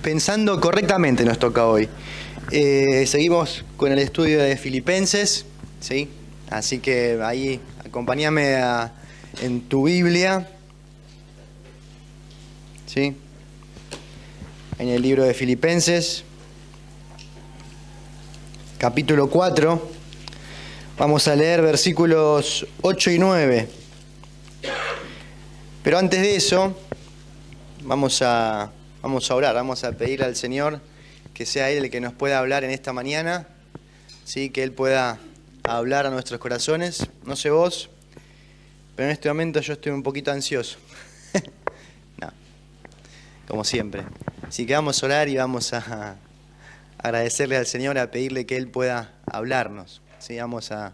Pensando correctamente nos toca hoy. Seguimos con el estudio de Filipenses, ¿sí? Así que ahí acompáñame en tu Biblia, ¿sí? En el libro de Filipenses, capítulo 4. Vamos a leer versículos 8 y 9. Pero antes de eso, vamos a orar, vamos a pedirle al Señor que sea Él el que nos pueda hablar en esta mañana, ¿sí? Que Él pueda hablar a nuestros corazones. No sé vos, pero en este momento yo estoy un poquito ansioso. No, como siempre. Así que vamos a orar y vamos a agradecerle al Señor, a pedirle que Él pueda hablarnos, ¿sí? Vamos a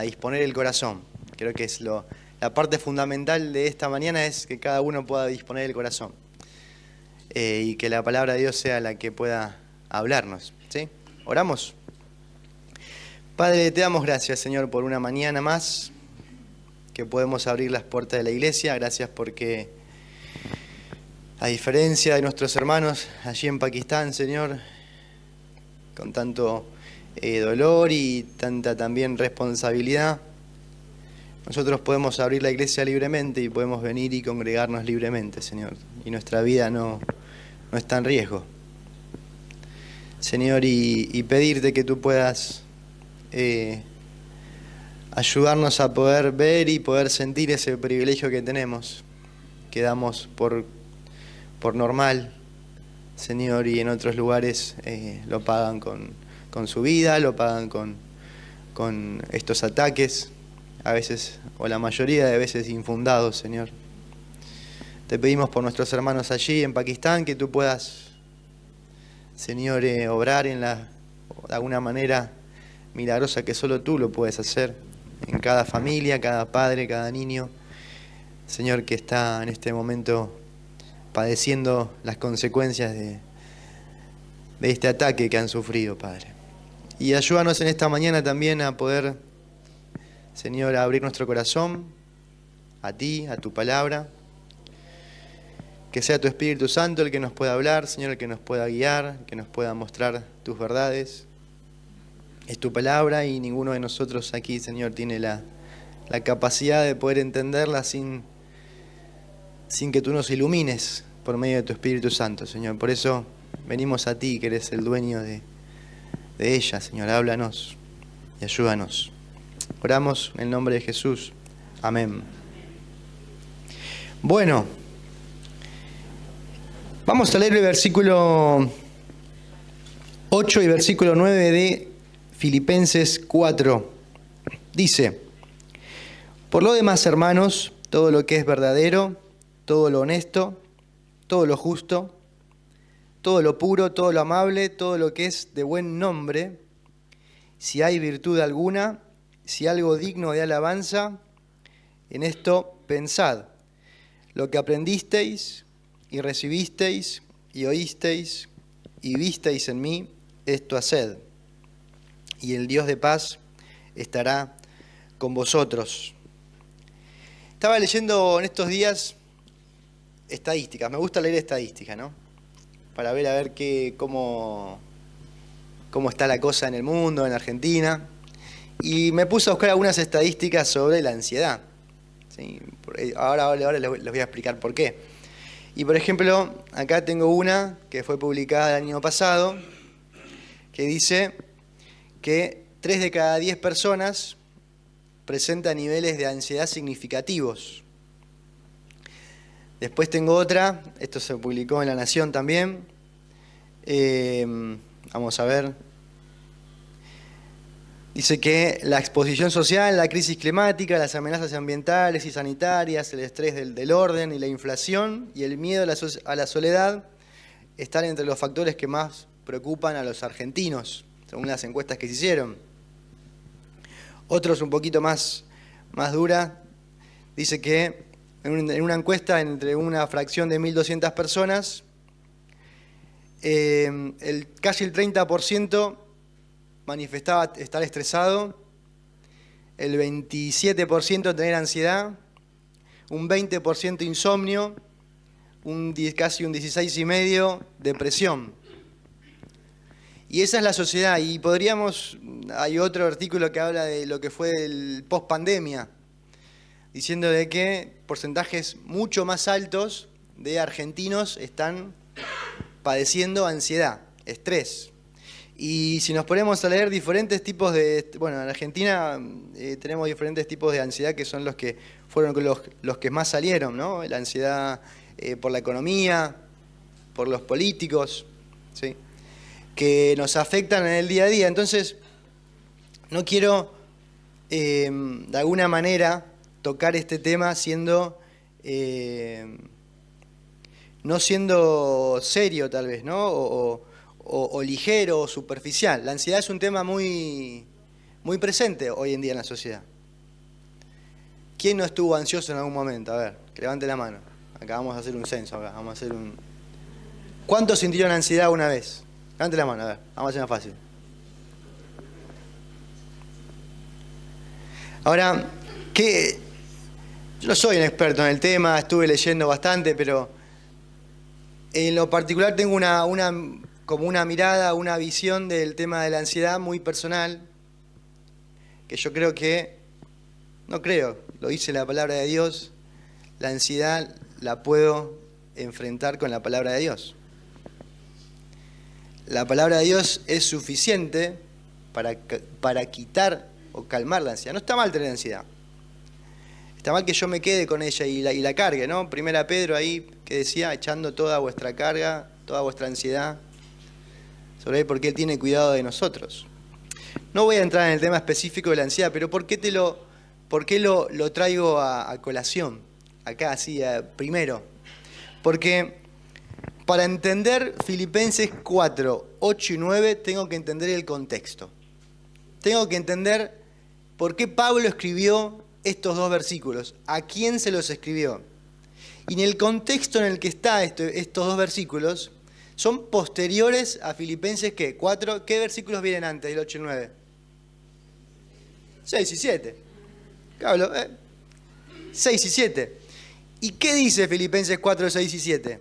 disponer el corazón. Creo que es la parte fundamental de esta mañana es que cada uno pueda disponer el corazón. Y que la palabra de Dios sea la que pueda hablarnos, ¿sí? Oramos. Padre, te damos gracias, Señor, por una mañana más que podemos abrir las puertas de la iglesia. Gracias porque, a diferencia de nuestros hermanos allí en Pakistán, Señor, con tanto dolor y tanta también responsabilidad, nosotros podemos abrir la iglesia libremente y podemos venir y congregarnos libremente, Señor. Y nuestra vida no está en riesgo. Señor, y pedirte que tú puedas ayudarnos a poder ver y poder sentir ese privilegio que tenemos, que damos por normal, Señor, y en otros lugares lo pagan con su vida, lo pagan con estos ataques, a veces, o la mayoría de veces infundados, Señor. Te pedimos por nuestros hermanos allí en Pakistán que tú puedas, Señor, obrar de alguna manera milagrosa que solo tú lo puedes hacer en cada familia, cada padre, cada niño, Señor, que está en este momento padeciendo las consecuencias de este ataque que han sufrido, Padre. Y ayúdanos en esta mañana también a poder, Señor, a abrir nuestro corazón a ti, a tu palabra. Que sea tu Espíritu Santo el que nos pueda hablar, Señor, el que nos pueda guiar, el que nos pueda mostrar tus verdades. Es tu palabra y ninguno de nosotros aquí, Señor, tiene la capacidad de poder entenderla sin que tú nos ilumines por medio de tu Espíritu Santo, Señor. Por eso venimos a ti, que eres el dueño de ella, Señor. Háblanos y ayúdanos. Oramos en el nombre de Jesús. Amén. Bueno, vamos a leer el versículo 8 y versículo 9 de Filipenses 4. Dice: por lo demás, hermanos, todo lo que es verdadero, todo lo honesto, todo lo justo, todo lo puro, todo lo amable, todo lo que es de buen nombre, si hay virtud alguna, si algo digno de alabanza, en esto pensad. Lo que aprendisteis y recibisteis y oísteis y visteis en mí, esto haced, y el Dios de paz estará con vosotros. Estaba leyendo en estos días estadísticas, me gusta leer estadísticas, ¿no? Para ver cómo está la cosa en el mundo, en Argentina, y me puse a buscar algunas estadísticas sobre la ansiedad, ¿sí? Ahora les voy a explicar por qué. Y por ejemplo, acá tengo una que fue publicada el año pasado, que dice que 3 de cada 10 personas presentan niveles de ansiedad significativos. Después tengo otra, esto se publicó en La Nación también. Vamos a ver. Dice que la exposición social, la crisis climática, las amenazas ambientales y sanitarias, el estrés del orden y la inflación y el miedo a la soledad están entre los factores que más preocupan a los argentinos, según las encuestas que se hicieron. Otros un poquito más dura, dice que en una encuesta entre una fracción de 1.200 personas, casi el 30% manifestaba estar estresado, el 27% tener ansiedad, un 20% insomnio, casi un 16,5 depresión. Y esa es la sociedad. Y hay otro artículo que habla de lo que fue el post-pandemia, diciendo de que porcentajes mucho más altos de argentinos están padeciendo ansiedad, estrés. Y si nos ponemos a leer diferentes tipos bueno, en Argentina tenemos diferentes tipos de ansiedad que son los que fueron los que más salieron, ¿no? La ansiedad por la economía, por los políticos, ¿sí? Que nos afectan en el día a día. Entonces, no quiero de alguna manera tocar este tema no siendo serio tal vez, ¿no? O ligero o superficial. La ansiedad es un tema muy, muy presente hoy en día en la sociedad. ¿Quién no estuvo ansioso en algún momento? A ver, que levante la mano. Acá vamos a hacer un censo. ¿Cuántos sintieron ansiedad una vez? Levante la mano, a ver, vamos a hacer más fácil. Ahora, yo no soy un experto en el tema, estuve leyendo bastante, pero en lo particular tengo como una mirada, una visión del tema de la ansiedad muy personal, que yo lo dice la palabra de Dios, la ansiedad la puedo enfrentar con la palabra de Dios. La palabra de Dios es suficiente para quitar o calmar la ansiedad. No está mal tener ansiedad. Está mal que yo me quede con ella y la cargue, ¿no? Primera Pedro ahí que decía, echando toda vuestra carga, toda vuestra ansiedad sobre él porque él tiene cuidado de nosotros. No voy a entrar en el tema específico de la ansiedad, pero ¿por qué lo traigo a colación? Acá, así, primero. Porque para entender Filipenses 4, 8 y 9 tengo que entender el contexto. Tengo que entender por qué Pablo escribió estos dos versículos, a quién se los escribió. Y en el contexto en el que están estos dos versículos, son posteriores a Filipenses, ¿qué? 4, ¿qué versículos vienen antes del 8 y 9? 6 y 7. Pablo, 6 y 7. ¿Y qué dice Filipenses 4, 6 y 7?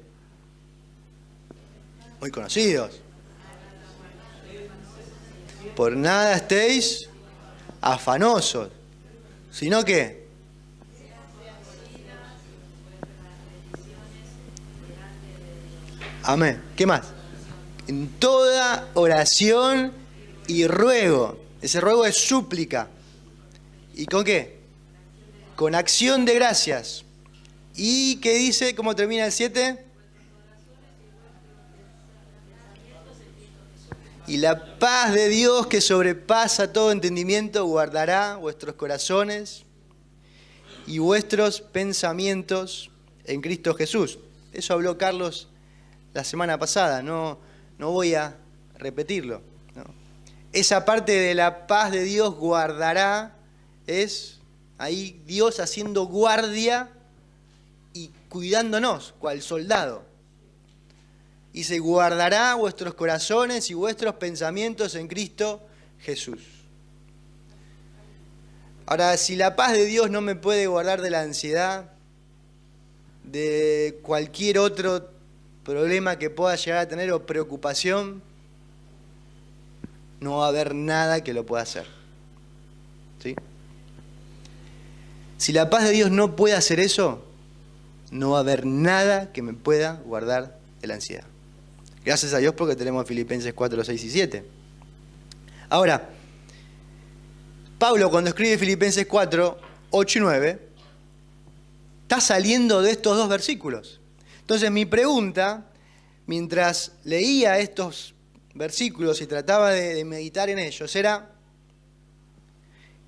Muy conocidos. Por nada estéis afanosos, sino que amén. ¿Qué más? En toda oración y ruego. Ese ruego es súplica. ¿Y con qué? Con acción de gracias. ¿Y qué dice? ¿Cómo termina el 7? Y la paz de Dios que sobrepasa todo entendimiento guardará vuestros corazones y vuestros pensamientos en Cristo Jesús. Eso habló Carlos la semana pasada, no voy a repetirlo, ¿no? Esa parte de la paz de Dios guardará es ahí Dios haciendo guardia y cuidándonos, cual soldado. Y se guardará vuestros corazones y vuestros pensamientos en Cristo Jesús. Ahora, si la paz de Dios no me puede guardar de la ansiedad, de cualquier otro problema que pueda llegar a tener o preocupación, no va a haber nada que lo pueda hacer. ¿Sí? Si la paz de Dios no puede hacer eso, no va a haber nada que me pueda guardar de la ansiedad. Gracias a Dios porque tenemos Filipenses 4, 6 y 7. Ahora, Pablo cuando escribe Filipenses 4, 8 y 9, está saliendo de estos dos versículos. Entonces mi pregunta, mientras leía estos versículos y trataba de meditar en ellos, era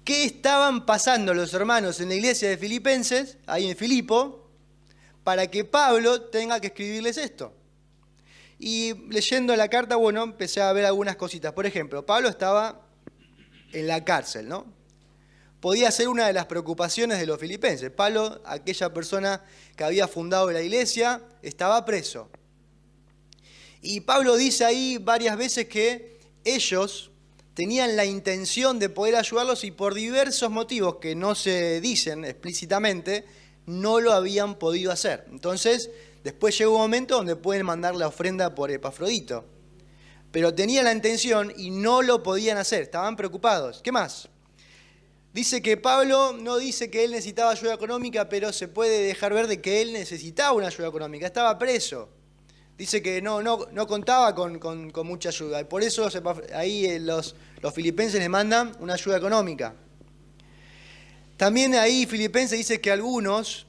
¿qué estaban pasando los hermanos en la iglesia de Filipenses, ahí en Filipo, para que Pablo tenga que escribirles esto? Y leyendo la carta, bueno, empecé a ver algunas cositas. Por ejemplo, Pablo estaba en la cárcel, ¿no? Podía ser una de las preocupaciones de los filipenses. Pablo, aquella persona que había fundado la iglesia, estaba preso. Y Pablo dice ahí varias veces que ellos tenían la intención de poder ayudarlos y por diversos motivos que no se dicen explícitamente, no lo habían podido hacer. Entonces, Después llega un momento donde pueden mandar la ofrenda por Epafrodito. Pero tenían la intención y no lo podían hacer, estaban preocupados. ¿Qué más? Dice que Pablo no dice que él necesitaba ayuda económica, pero se puede dejar ver de que él necesitaba una ayuda económica, estaba preso. Dice que no contaba con mucha ayuda, y por eso ahí los filipenses le mandan una ayuda económica. También ahí Filipenses dice que algunos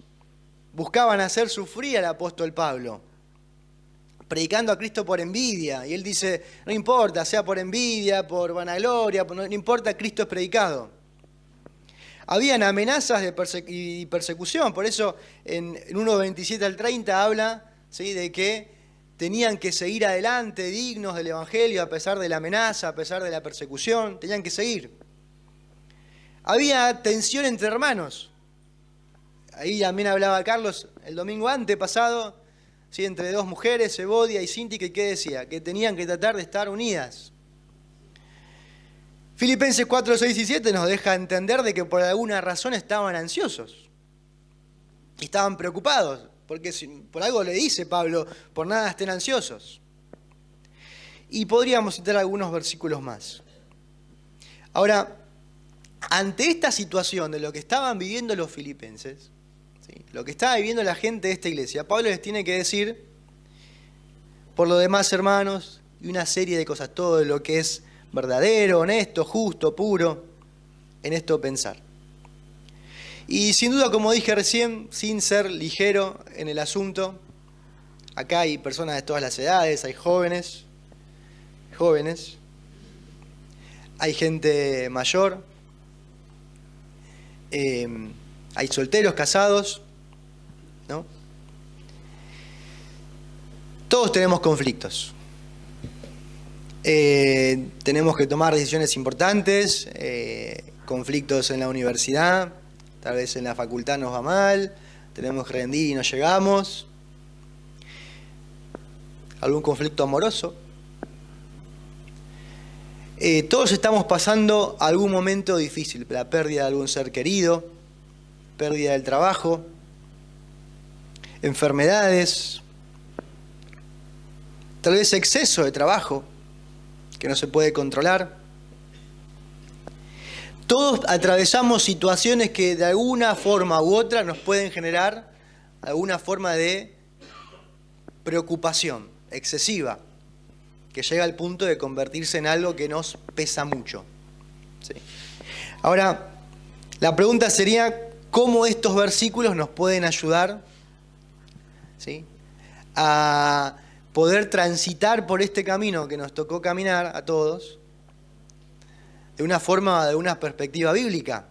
buscaban hacer sufrir al apóstol Pablo, predicando a Cristo por envidia. Y él dice, no importa, sea por envidia, por vanagloria, no importa, Cristo es predicado. Habían amenazas y persecución, por eso en 1:27 al 30 habla, ¿sí?, de que tenían que seguir adelante, dignos del Evangelio, a pesar de la amenaza, a pesar de la persecución, tenían que seguir. Había tensión entre hermanos. Ahí también hablaba Carlos el domingo antepasado, ¿sí?, entre dos mujeres, Evodia y Sintique, ¿qué decía? Que tenían que tratar de estar unidas. Filipenses 4, 6 y 7 nos deja entender de que por alguna razón estaban ansiosos. Y estaban preocupados, porque por algo le dice Pablo, por nada estén ansiosos. Y podríamos citar algunos versículos más. Ahora, ante esta situación de lo que estaban viviendo los filipenses, ¿sí?, lo que estaba viviendo la gente de esta iglesia, Pablo les tiene que decir, por lo demás, hermanos, y una serie de cosas, todo lo que es verdadero, honesto, justo, puro, en esto pensar. Y sin duda, como dije recién, sin ser ligero en el asunto, acá hay personas de todas las edades, hay jóvenes, hay gente mayor, hay solteros, casados, ¿no? Todos tenemos conflictos. Tenemos que tomar decisiones importantes, conflictos en la universidad, tal vez en la facultad nos va mal, tenemos que rendir y no llegamos. Algún conflicto amoroso. Todos estamos pasando algún momento difícil, la pérdida de algún ser querido, pérdida del trabajo, enfermedades, tal vez exceso de trabajo que no se puede controlar. Todos atravesamos situaciones que de alguna forma u otra nos pueden generar alguna forma de preocupación excesiva, que llega al punto de convertirse en algo que nos pesa mucho. ¿Sí? Ahora, la pregunta sería, ¿cómo estos versículos nos pueden ayudar, ¿sí?, a poder transitar por este camino que nos tocó caminar a todos, de una forma, de una perspectiva bíblica?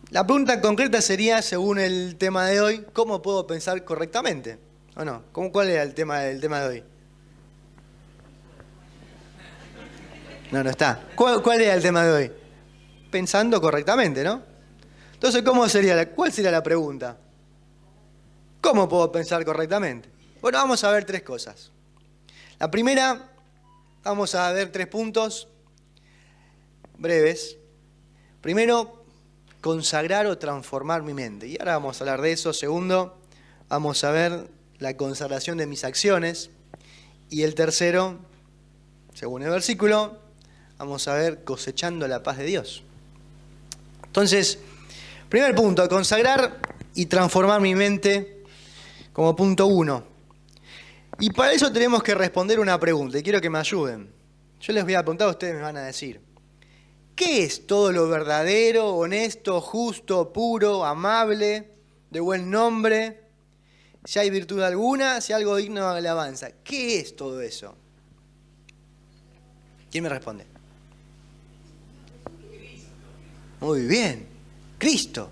La pregunta concreta sería, según el tema de hoy, ¿cómo puedo pensar correctamente? ¿O no? ¿Cuál era el tema de hoy? No está. ¿Cuál era el tema de hoy? Pensando correctamente, ¿no? Entonces, ¿cuál sería la pregunta? ¿Cómo puedo pensar correctamente? Bueno, vamos a ver tres cosas. La primera, vamos a ver 3 puntos breves. Primero, consagrar o transformar mi mente. Y ahora vamos a hablar de eso. Segundo, vamos a ver la consagración de mis acciones. Y el tercero, según el versículo, vamos a ver cosechando la paz de Dios. Entonces, primer punto, consagrar y transformar mi mente como punto 1. Y para eso tenemos que responder una pregunta, y quiero que me ayuden. Yo les voy a preguntar, ustedes me van a decir, ¿qué es todo lo verdadero, honesto, justo, puro, amable, de buen nombre? Si hay virtud alguna, si algo digno de alabanza. ¿Qué es todo eso? ¿Quién me responde? Muy bien, Cristo.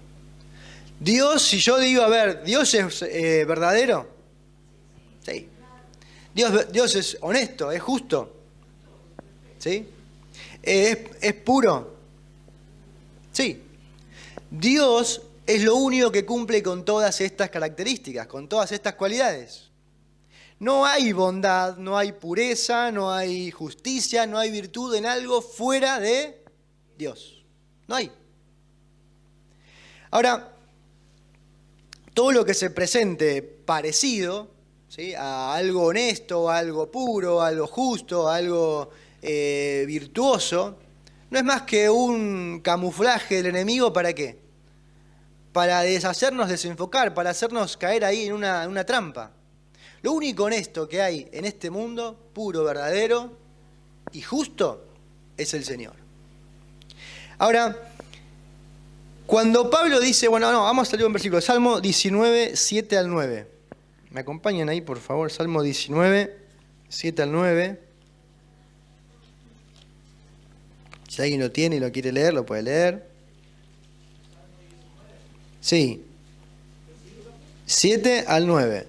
Dios, si yo digo, a ver, ¿Dios es verdadero? Sí. Dios es honesto, es justo. ¿Sí? ¿Es puro? Sí. Dios es lo único que cumple con todas estas características, con todas estas cualidades. No hay bondad, no hay pureza, no hay justicia, no hay virtud en algo fuera de Dios. No hay. Ahora, todo lo que se presente parecido, ¿sí?, a algo honesto, a algo puro, a algo justo, a algo virtuoso, no es más que un camuflaje del enemigo. ¿Para qué? Para deshacernos, desenfocar, para hacernos caer ahí en una trampa. Lo único honesto que hay en este mundo, puro, verdadero y justo, es el Señor. Ahora, cuando Pablo dice, bueno, no, vamos a salir un versículo, Salmo 19, 7 al 9. ¿Me acompañan ahí, por favor? Salmo 19, 7 al 9. Si alguien lo tiene y lo quiere leer, lo puede leer. Sí. 7 al 9.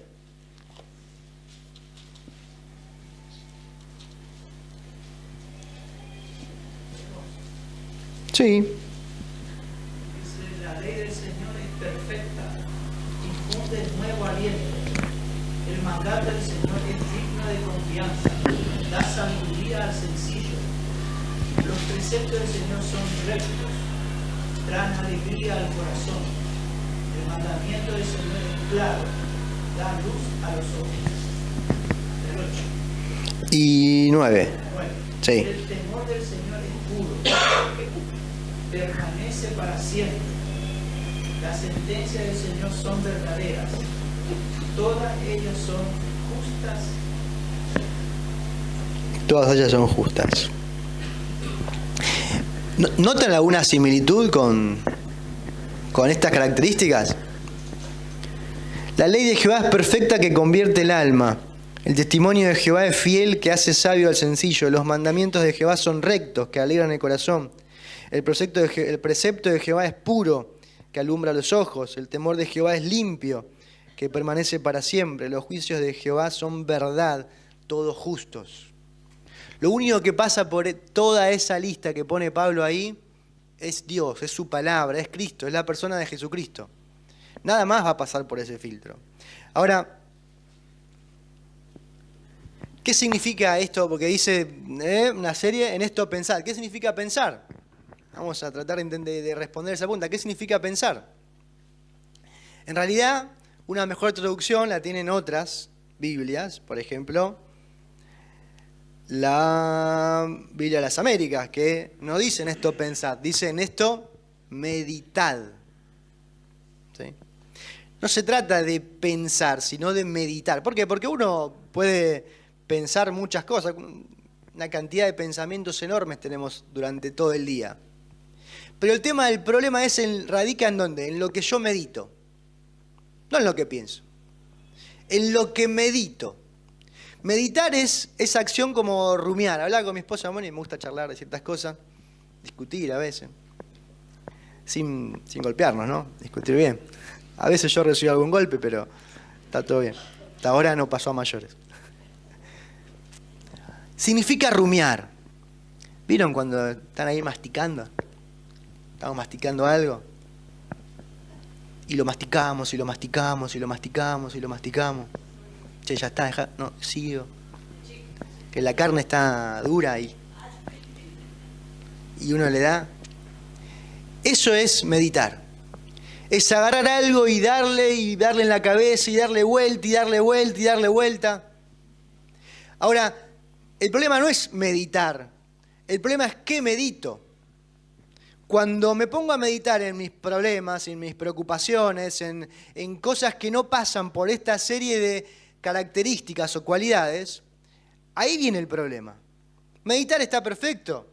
Sí. Dice, la ley del Señor es perfecta, infunde nuevo aliento. El mandato del Señor es digno de confianza, da sabiduría al sencillo. Los preceptos del Señor son rectos, traen alegría al corazón. El mandamiento del Señor es claro, da luz a los ojos. El 8. Y 9. 9. Sí. El temor del Señor es puro, permanece para siempre. Las sentencias del Señor son verdaderas, todas ellas son justas. Todas ellas son justas. ¿Notan alguna similitud con estas características? La ley de Jehová es perfecta, que convierte el alma. El testimonio de Jehová es fiel, que hace sabio al sencillo. Los mandamientos de Jehová son rectos, que alegran el corazón. El precepto de Jehová es puro, que alumbra los ojos. El temor de Jehová es limpio, que permanece para siempre. Los juicios de Jehová son verdad, todos justos. Lo único que pasa por toda esa lista que pone Pablo ahí es Dios, es su palabra, es Cristo, es la persona de Jesucristo. Nada más va a pasar por ese filtro. Ahora, ¿qué significa esto? Porque dice una serie, en esto pensar. ¿Qué significa pensar? Vamos a tratar de responder esa pregunta. ¿Qué significa pensar? En realidad, una mejor traducción la tienen otras Biblias, por ejemplo, la Biblia de las Américas, que no dicen esto pensad, dicen esto meditad. ¿Sí? No se trata de pensar, sino de meditar. ¿Por qué? Porque uno puede pensar muchas cosas, una cantidad de pensamientos enormes tenemos durante todo el día. Pero el problema radica en ¿dónde? En lo que yo medito, no en lo que pienso, en lo que medito. Meditar es esa acción como rumiar. Hablar con mi esposa Moni, me gusta charlar de ciertas cosas, discutir a veces, sin golpearnos, ¿no? Discutir bien. A veces yo recibo algún golpe, pero está todo bien. Hasta ahora no pasó a mayores. Significa rumiar. ¿Vieron cuando están ahí masticando? Estamos masticando algo. Y lo masticamos, y lo masticamos, y lo masticamos, y lo masticamos. Che, ya está, no, sigo. Que la carne está dura y uno le da. Eso es meditar. Es agarrar algo y darle en la cabeza, y darle vuelta, y darle vuelta, y darle vuelta. Ahora, el problema no es meditar. El problema es qué medito. Cuando me pongo a meditar en mis problemas, en mis preocupaciones, en cosas que no pasan por esta serie de características o cualidades, ahí viene el problema. Meditar está perfecto,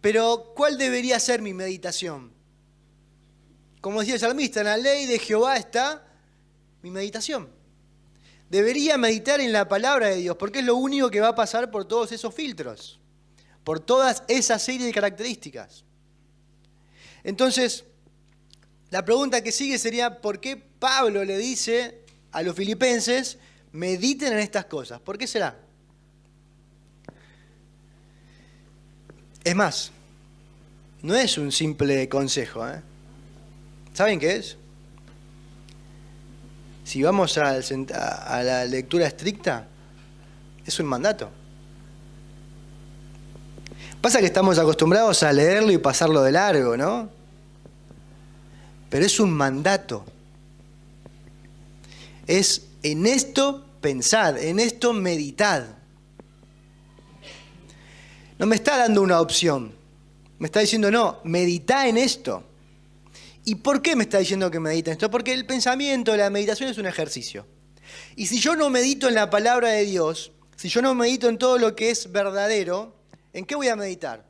pero ¿cuál debería ser mi meditación? Como decía el salmista, en la ley de Jehová está mi meditación. Debería meditar en la palabra de Dios, porque es lo único que va a pasar por todos esos filtros, por todas esa serie de características. Entonces, la pregunta que sigue sería, ¿por qué Pablo le dice a los filipenses, mediten en estas cosas? ¿Por qué será? Es más, no es un simple consejo, ¿eh? ¿Saben qué es? Si vamos a la lectura estricta, es un mandato. Pasa que estamos acostumbrados a leerlo y pasarlo de largo, ¿no? Pero es un mandato. Es en esto pensad, en esto meditad. No me está dando una opción. Me está diciendo, no, medita en esto. ¿Y por qué me está diciendo que medita en esto? Porque el pensamiento, la meditación es un ejercicio. Y si yo no medito en la palabra de Dios, si yo no medito en todo lo que es verdadero, ¿en qué voy a meditar?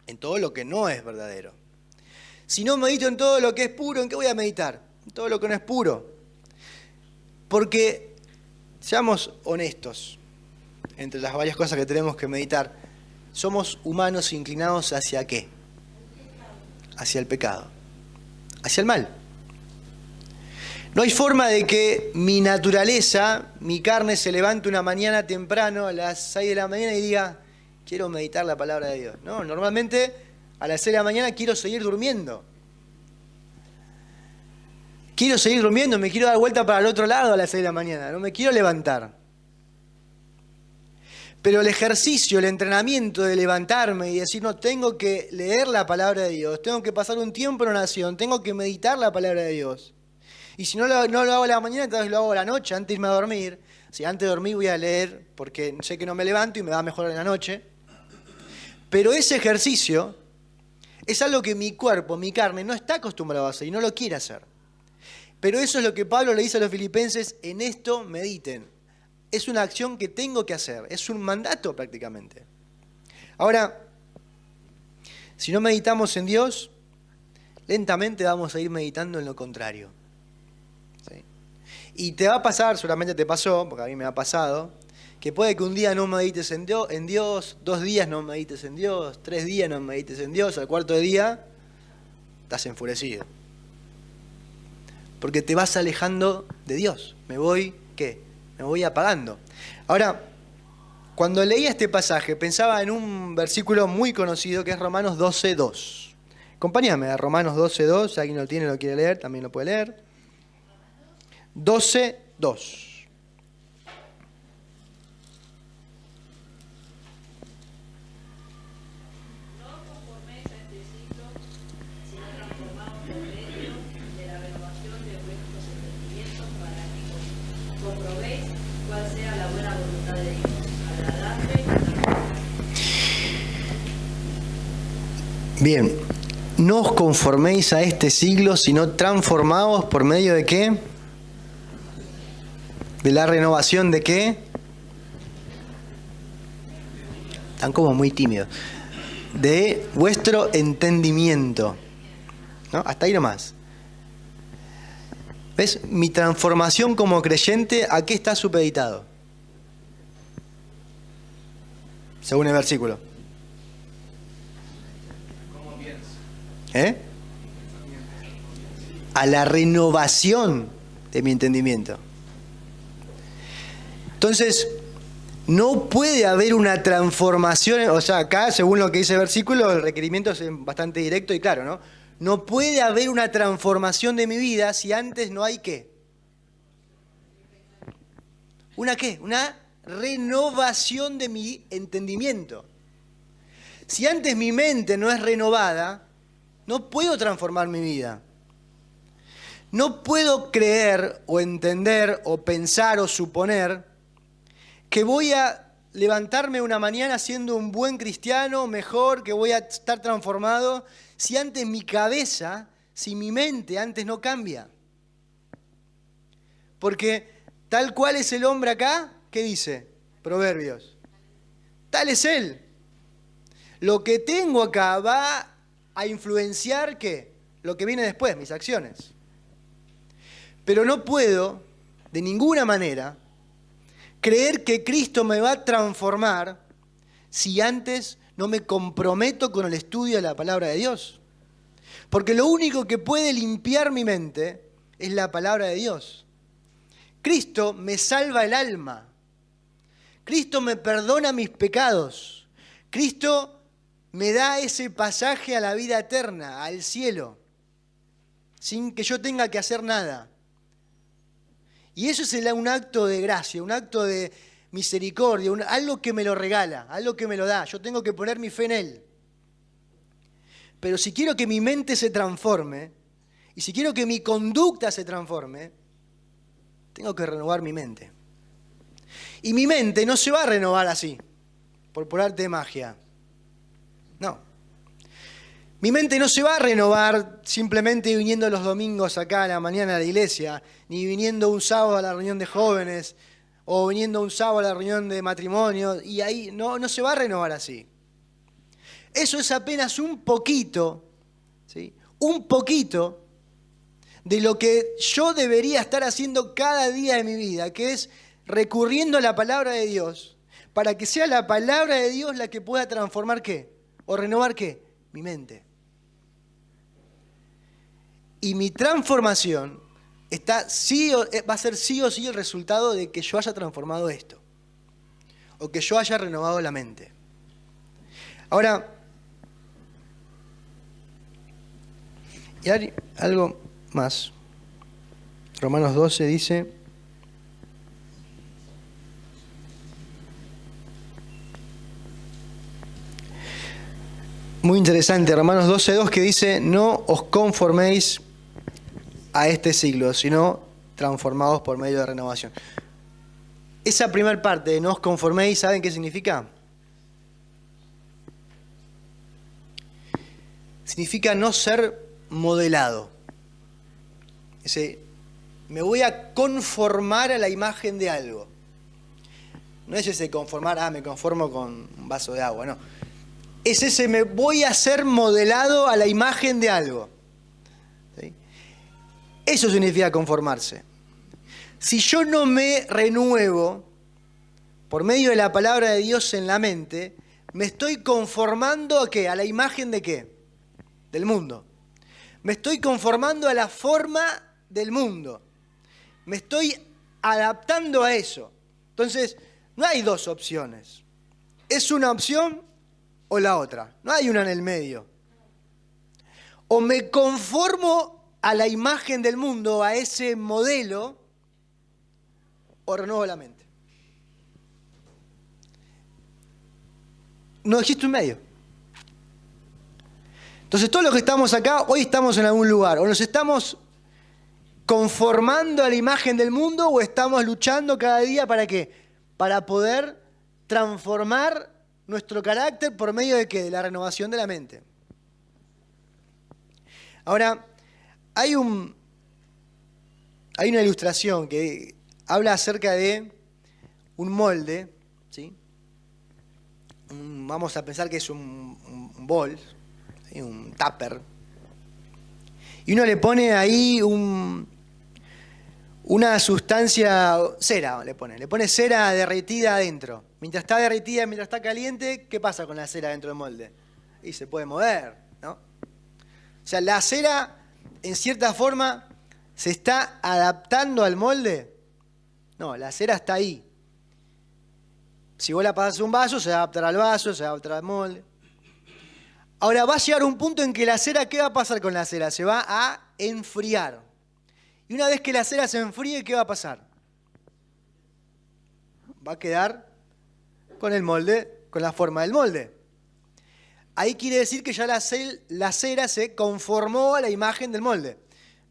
En todo lo que no es verdadero. Si no medito en todo lo que es puro, ¿en qué voy a meditar? En todo lo que no es puro. Porque, seamos honestos, entre las varias cosas que tenemos que meditar, somos humanos inclinados ¿hacia qué? Hacia el pecado, hacia el mal. No hay forma de que mi naturaleza, mi carne se levante una mañana temprano a las 6 de la mañana y diga, quiero meditar la palabra de Dios. No, normalmente a las 6 de la mañana quiero seguir durmiendo. Quiero seguir durmiendo, me quiero dar vuelta para el otro lado a las 6 de la mañana, no me quiero levantar. Pero el ejercicio, el entrenamiento de levantarme y decir, no, tengo que leer la palabra de Dios, tengo que pasar un tiempo en oración, tengo que meditar la palabra de Dios. Y si no lo hago a la mañana, entonces lo hago a la noche, antes de irme a dormir. Si antes de dormir voy a leer, porque sé que no me levanto y me va mejor en la noche. Pero ese ejercicio es algo que mi cuerpo, mi carne, no está acostumbrado a hacer y no lo quiere hacer. Pero eso es lo que Pablo le dice a los filipenses, en esto mediten. Es una acción que tengo que hacer, es un mandato prácticamente. Ahora, si no meditamos en Dios, lentamente vamos a ir meditando en lo contrario. ¿Sí? Y te va a pasar, seguramente te pasó, porque a mí me ha pasado, que puede que un día no medites en Dios, 2 días no medites en Dios, 3 días no medites en Dios, al 4.º día estás enfurecido. Porque te vas alejando de Dios. Me voy apagando. Ahora, cuando leía este pasaje, pensaba en un versículo muy conocido que es Romanos 12:2. Acompáñame a Romanos 12:2, si alguien lo tiene, lo quiere leer, también lo puede leer. 12:2. Comprobéis cuál sea la buena voluntad de Dios, agradable y perfecta. Bien, no os conforméis a este siglo, sino transformaos por medio de ¿qué? De la renovación de ¿qué? Están como muy tímidos. De vuestro entendimiento. ¿No? Hasta ahí nomás. ¿Ves? Mi transformación como creyente, ¿a qué está supeditado? Según el versículo. A la renovación de mi entendimiento. Entonces, no puede haber una transformación, o sea, acá, según lo que dice el versículo, el requerimiento es bastante directo y claro, ¿no? No puede haber una transformación de mi vida si antes no hay ¿qué? ¿Una qué? Una renovación de mi entendimiento. Si antes mi mente no es renovada, no puedo transformar mi vida. No puedo creer o entender o pensar o suponer que voy a levantarme una mañana siendo un buen cristiano, mejor, que voy a estar transformado, si antes mi cabeza, si mi mente antes no cambia. Porque tal cual es el hombre acá, ¿qué dice? Proverbios. Tal es él. Lo que tengo acá va a influenciar, ¿qué? Lo que viene después, mis acciones. Pero no puedo, de ninguna manera, creer que Cristo me va a transformar si antes no me comprometo con el estudio de la palabra de Dios. Porque lo único que puede limpiar mi mente es la palabra de Dios. Cristo me salva el alma. Cristo me perdona mis pecados. Cristo me da ese pasaje a la vida eterna, al cielo, sin que yo tenga que hacer nada. Y eso es un acto de gracia, un acto de misericordia, algo que me lo regala, algo que me lo da. Yo tengo que poner mi fe en Él. Pero si quiero que mi mente se transforme, y si quiero que mi conducta se transforme, tengo que renovar mi mente. Y mi mente no se va a renovar así, por arte de magia. No. Mi mente no se va a renovar simplemente viniendo los domingos acá a la mañana a la iglesia, ni viniendo un sábado a la reunión de jóvenes, o viniendo un sábado a la reunión de matrimonio, y ahí no se va a renovar así. Eso es apenas un poquito, ¿sí? Un poquito de lo que yo debería estar haciendo cada día de mi vida, que es recurriendo a la palabra de Dios, para que sea la palabra de Dios la que pueda transformar ¿qué? O renovar ¿qué? Mi mente. Y mi transformación va a ser sí o sí el resultado de que yo haya transformado esto, o que yo haya renovado la mente. Ahora, y hay algo más. Romanos 12 dice: muy interesante, Romanos 12:2, que dice: no os conforméis a este siglo, sino transformados por medio de renovación. Esa primera parte de no os conforméis, ¿saben qué significa? Significa no ser modelado. Me voy a conformar a la imagen de algo. No es ese conformar, me conformo con un vaso de agua, no. Es ese me voy a ser modelado a la imagen de algo. ¿Sí? Eso significa conformarse. Si yo no me renuevo por medio de la palabra de Dios en la mente, me estoy conformando ¿a qué? ¿A la imagen de qué? Del mundo. Me estoy conformando a la forma del mundo. Me estoy adaptando a eso. Entonces, no hay dos opciones. Es una opción o la otra. No hay una en el medio. O me conformo a la imagen del mundo, a ese modelo, o renuevo la mente. No existe un medio. Entonces todos los que estamos acá, hoy estamos en algún lugar, o nos estamos conformando a la imagen del mundo, o estamos luchando cada día ¿para qué? Para poder transformar nuestro carácter por medio de ¿qué? De la renovación de la mente. Ahora, hay una ilustración que habla acerca de un molde, ¿sí? Vamos a pensar que es un bol, ¿sí? Un tupper, y uno le pone ahí una sustancia, cera le pone cera derretida adentro. Mientras está derretida, mientras está caliente, ¿qué pasa con la cera dentro del molde? Y se puede mover, ¿no? O sea, la cera, en cierta forma, ¿se está adaptando al molde? No, la cera está ahí. Si vos la pasás a un vaso, se adaptará al vaso, se adaptará al molde. Ahora va a llegar un punto en que la cera, ¿qué va a pasar con la cera? Se va a enfriar. Y una vez que la cera se enfríe, ¿qué va a pasar? Va a quedar con el molde, con la forma del molde. Ahí quiere decir que ya la cera se conformó a la imagen del molde.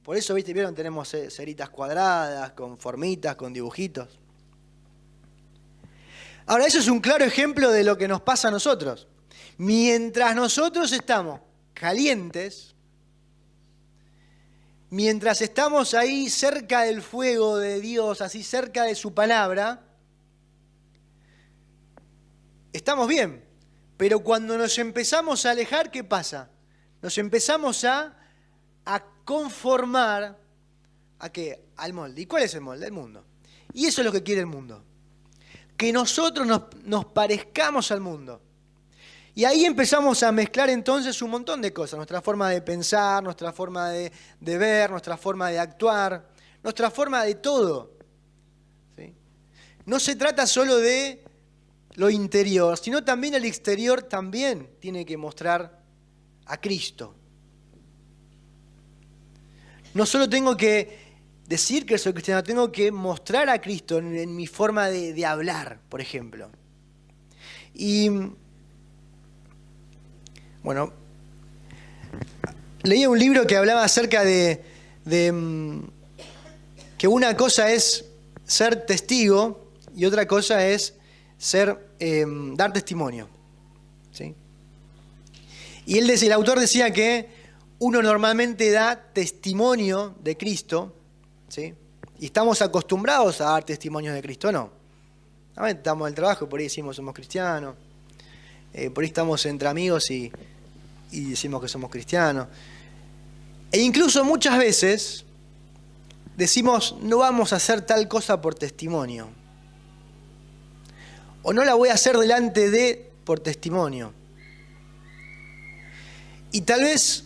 Por eso, ¿vieron? Tenemos ceritas cuadradas, con formitas, con dibujitos. Ahora, eso es un claro ejemplo de lo que nos pasa a nosotros. Mientras nosotros estamos calientes, mientras estamos ahí cerca del fuego de Dios, así cerca de su palabra, estamos bien. Pero cuando nos empezamos a alejar, ¿qué pasa? Nos empezamos a conformar ¿a qué? Al molde. ¿Y cuál es el molde? El mundo. Y eso es lo que quiere el mundo. Que nosotros nos parezcamos al mundo. Y ahí empezamos a mezclar entonces un montón de cosas. Nuestra forma de pensar, nuestra forma de ver, nuestra forma de actuar, nuestra forma de todo. ¿Sí? No se trata solo de lo interior, sino también el exterior también tiene que mostrar a Cristo. No solo tengo que decir que soy cristiano, tengo que mostrar a Cristo en mi forma de hablar, por ejemplo. Y bueno, leí un libro que hablaba acerca de que una cosa es ser testigo y otra cosa es dar testimonio. ¿Sí? Y el autor decía que uno normalmente da testimonio de Cristo, ¿sí? Y estamos acostumbrados a dar testimonios de Cristo, ¿no? A veces estamos en el trabajo y por ahí decimos somos cristianos, por ahí estamos entre amigos y decimos que somos cristianos. E incluso muchas veces decimos no vamos a hacer tal cosa por testimonio. O no la voy a hacer delante de por testimonio. Y tal vez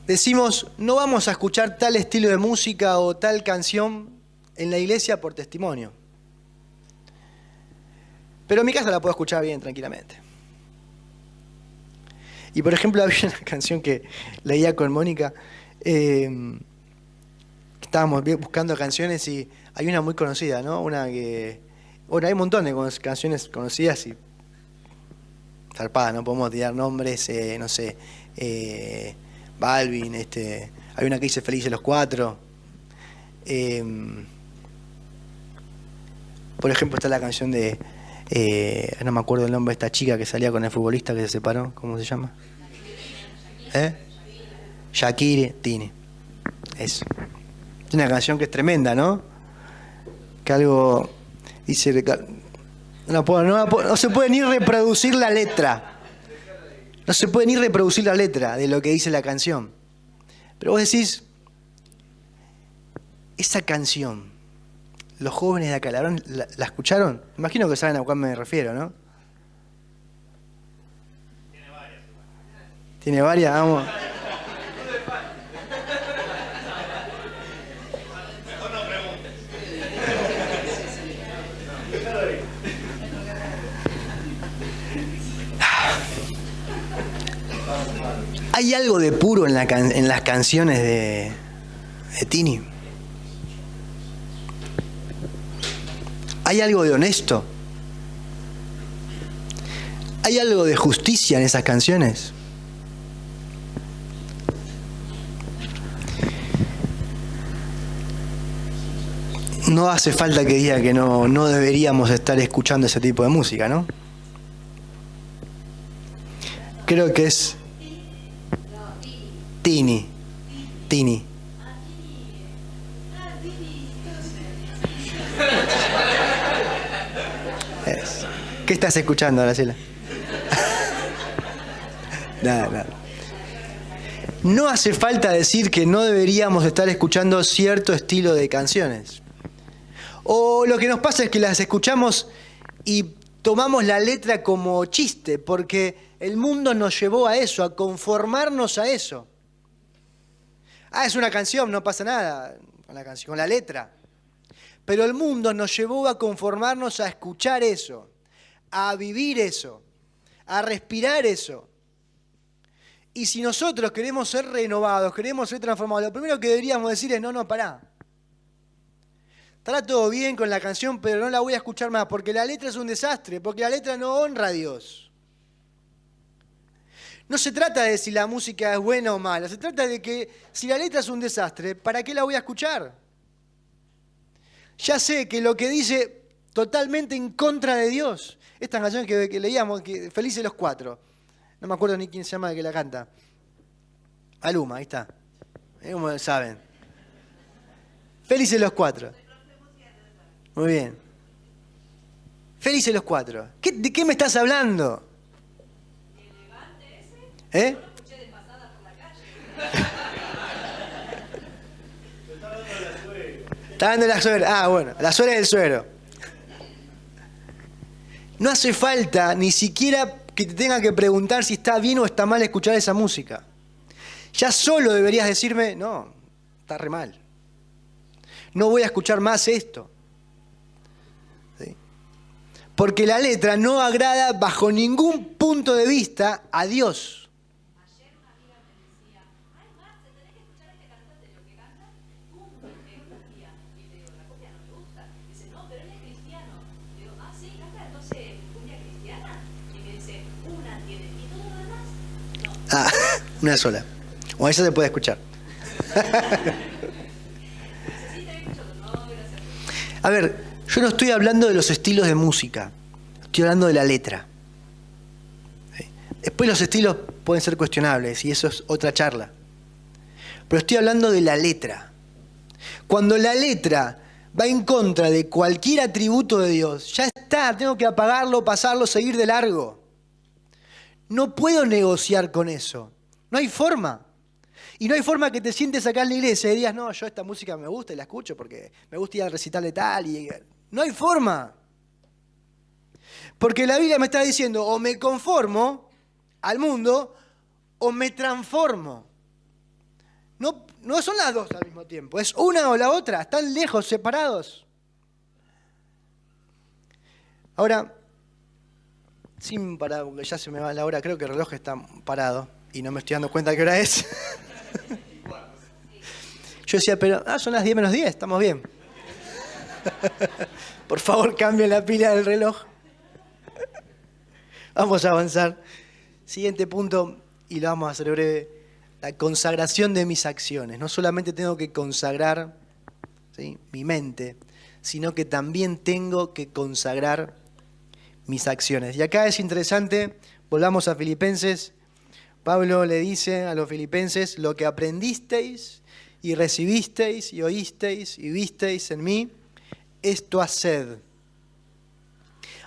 decimos, no vamos a escuchar tal estilo de música o tal canción en la iglesia por testimonio. Pero en mi casa la puedo escuchar bien, tranquilamente. Y por ejemplo, había una canción que leía con Mónica, estábamos buscando canciones y hay una muy conocida, ¿no? Una que... Bueno, hay un montón de canciones conocidas y zarpada, no podemos tirar nombres, no sé, Balvin, hay una que dice Felices los Cuatro. Por ejemplo, está la canción de, no me acuerdo el nombre de esta chica que salía con el futbolista que se separó, ¿cómo se llama? Shakira, Tini. Eso. Es una canción que es tremenda, ¿no? Que algo dice... No se puede ni reproducir la letra. No se puede ni reproducir la letra de lo que dice la canción. Pero vos decís, esa canción, los jóvenes de acá, ¿la escucharon? Imagino que saben a cuál me refiero, ¿no? ¿Tiene varias? Vamos. ¿Hay algo de puro en las canciones de Tini? ¿Hay algo de honesto? ¿Hay algo de justicia en esas canciones? No hace falta que diga que no deberíamos estar escuchando ese tipo de música, ¿no? Creo que es Tini. ¿Qué estás escuchando, Aracela? Nada. No hace falta decir que no deberíamos estar escuchando cierto estilo de canciones. O lo que nos pasa es que las escuchamos y tomamos la letra como chiste, porque el mundo nos llevó a eso, a conformarnos a eso. Es una canción, no pasa nada con la canción, con la letra. Pero el mundo nos llevó a conformarnos a escuchar eso, a vivir eso, a respirar eso. Y si nosotros queremos ser renovados, queremos ser transformados, lo primero que deberíamos decir es, no, pará. Estará todo bien con la canción, pero no la voy a escuchar más, porque la letra es un desastre, porque la letra no honra a Dios. No se trata de si la música es buena o mala, se trata de que si la letra es un desastre, ¿para qué la voy a escuchar? Ya sé que lo que dice totalmente en contra de Dios. Esta canción que leíamos, que Felices los Cuatro, no me acuerdo ni quién se llama el que la canta. Maluma, ahí está. ¿Cómo saben? Felices los Cuatro. Muy bien. Felices los Cuatro. ¿De qué me estás hablando? ¿Eh? Está hablando de la suegra. Bueno, la suegra del suegro. No hace falta ni siquiera que te tenga que preguntar si está bien o está mal escuchar esa música. Ya solo deberías decirme, no, está re mal. No voy a escuchar más esto. ¿Sí? Porque la letra no agrada bajo ningún punto de vista a Dios. Una sola. O esa se puede escuchar. A ver, yo no estoy hablando de los estilos de música, estoy hablando de la letra. ¿Sí? Después los estilos pueden ser cuestionables y eso es otra charla. Pero estoy hablando de la letra. Cuando la letra va en contra de cualquier atributo de Dios, ya está, tengo que apagarlo, pasarlo, seguir de largo. No puedo negociar con eso. No hay forma. Y no hay forma que te sientes acá en la iglesia y digas, no, yo esta música me gusta y la escucho porque me gusta ir al recital de tal. No hay forma. Porque la Biblia me está diciendo, o me conformo al mundo o me transformo. No son las dos al mismo tiempo, es una o la otra, están lejos, separados. Ahora, sin parar, porque ya se me va la hora, creo que el reloj está parado y no me estoy dando cuenta de qué hora es. Yo decía, pero son las 10 menos 10, estamos bien. Por favor, cambien la pila del reloj. Vamos a avanzar. Siguiente punto, y lo vamos a hacer breve. La consagración de mis acciones. No solamente tengo que consagrar, ¿sí?, mi mente, sino que también tengo que consagrar mis acciones. Y acá es interesante, volvamos a Filipenses. Pablo le dice a los filipenses, lo que aprendisteis y recibisteis y oísteis y visteis en mí, esto haced.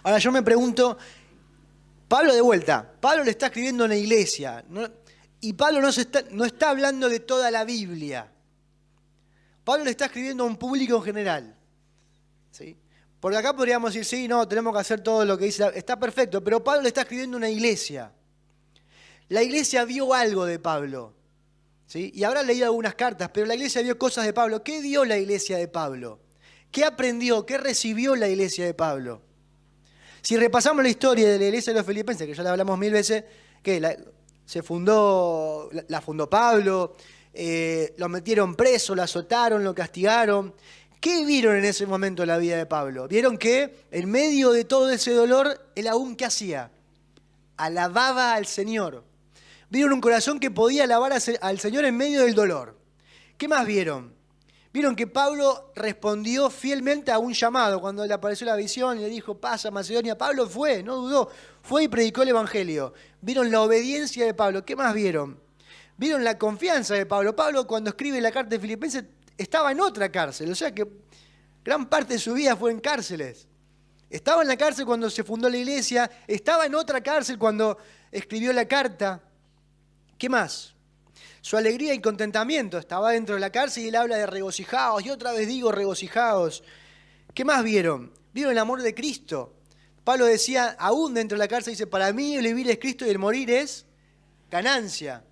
Ahora yo me pregunto, Pablo de vuelta, Pablo le está escribiendo a una iglesia, ¿no? Y Pablo no está hablando de toda la Biblia. Pablo le está escribiendo a un público en general. ¿Sí? Porque acá podríamos decir, sí, no, tenemos que hacer todo lo que dice. Está perfecto, pero Pablo le está escribiendo a una iglesia. La iglesia vio algo de Pablo. ¿Sí? Y habrá leído algunas cartas, pero la iglesia vio cosas de Pablo. ¿Qué vio la iglesia de Pablo? ¿Qué aprendió? ¿Qué recibió la iglesia de Pablo? Si repasamos la historia de la iglesia de los filipenses, que ya la hablamos 1000 veces, ¿qué? La fundó Pablo, lo metieron preso, lo azotaron, lo castigaron. ¿Qué vieron en ese momento en la vida de Pablo? Vieron que en medio de todo ese dolor, él aún, ¿qué hacía? Alababa al Señor. Vieron un corazón que podía alabar al Señor en medio del dolor. ¿Qué más vieron? Vieron que Pablo respondió fielmente a un llamado. Cuando le apareció la visión y le dijo, pasa a Macedonia, Pablo fue, no dudó, fue y predicó el Evangelio. Vieron la obediencia de Pablo. ¿Qué más vieron? Vieron la confianza de Pablo. Pablo, cuando escribe la carta de Filipenses, estaba en otra cárcel. O sea que gran parte de su vida fue en cárceles. Estaba en la cárcel cuando se fundó la iglesia, estaba en otra cárcel cuando escribió la carta. ¿Qué más? Su alegría y contentamiento. Estaba dentro de la cárcel y él habla de regocijaos. Y otra vez digo regocijaos. ¿Qué más vieron? Vieron el amor de Cristo. Pablo decía, aún dentro de la cárcel, dice, para mí el vivir es Cristo y el morir es ganancia.